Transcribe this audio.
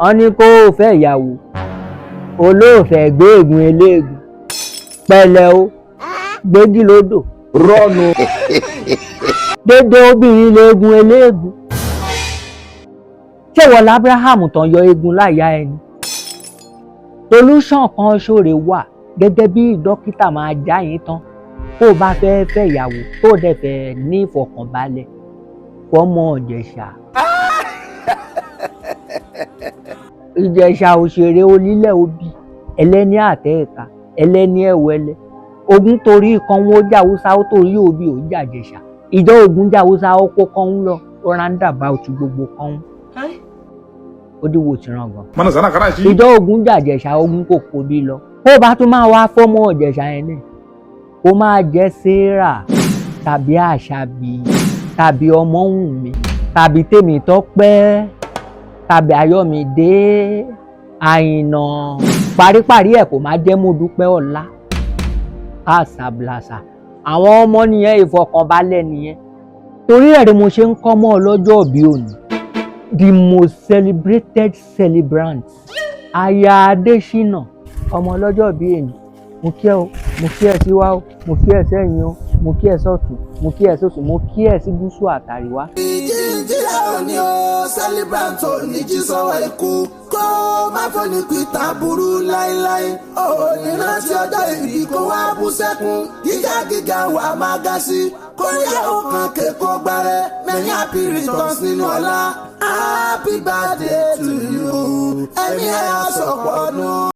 wọ́n ní kó o fẹ́ ìyàwó olóòfẹ́ gbé ègún eléègún pẹ̀lẹ́ o gbégi lódò rọ́ọ̀nù. dédé obìnrin léegun eléègún ṣé wọ́n lábúráhàmù tán yọ eegun láyà ẹni solution kan ṣòre wà gẹ́gẹ́ bí dókítà máa já yín tán kó o bá fẹ́ fẹ́ ìyàwó tó dẹ̀ fẹ́ ní ìfọ̀kànbalẹ̀ fọmọ Ìjẹ̀ṣà. Ìjẹ̀ṣà Òṣèré Onile Obi ẹlẹ́ni àtẹ̀ẹ̀ka ẹlẹ́ni ẹ̀wẹ́lẹ́ Ògún torí kan wọn ó jà Haúsá ó torí Obi ó jà Ìjẹ̀ṣà ìjọ Ògún jà Haúsá ó kó kan ń lọ ó ráńdà bá otu gbogbo kan ń ó dìwò tìran gan. ìjọ Ògún jà Ìjẹ̀ṣà Ògún kò kó bí lọ kó o bá tún máa wá fọ́mọ Ìjẹ̀ṣà yẹn náà kó máa jẹ́ Sarah tàbí Àṣàbí tàbí Ọmọ́wùnmí tàbí Tèmítọ́pẹ́ tàbí Ayọ̀mídé Àyìnà paríparí ẹ̀ kò máa jẹ́ Mọ́dúpẹ́ Ọlá kásàbìlàsà àwọn ọmọ nìyẹn ìfọkànbalẹ̀ nìyẹn torí ẹ̀rí mo ṣe ń kọ́ mọ́ ọlọ́jọ́ òbí òní the most celebrated celebrant Aya Adésínà ọmọ ọlọ́jọ́ òbí èyí mo kí ẹ o mo kí ẹ síwá o mo kí ẹ sẹ́yìn o mo kí ẹ sọ́tún mo kí ẹ sọ́tún mo kí ẹ sí gúúsù àtàríwá. ìjìnlẹ̀ òní o celebrant òní jí sọ́wọ́ ikú kó má fọ́ni pìtà burú láéláé òní rántí ọjọ́ ìbí kó wá bú sẹ́kún gíga gíga wà máa ga sí kóríyá ọkàn kẹ́kọ̀ọ́ gbárẹ́ many happy returns nínú ọlá happy birthday to you ẹ̀mí ẹ̀ á sọ̀pọ̀ ọdún.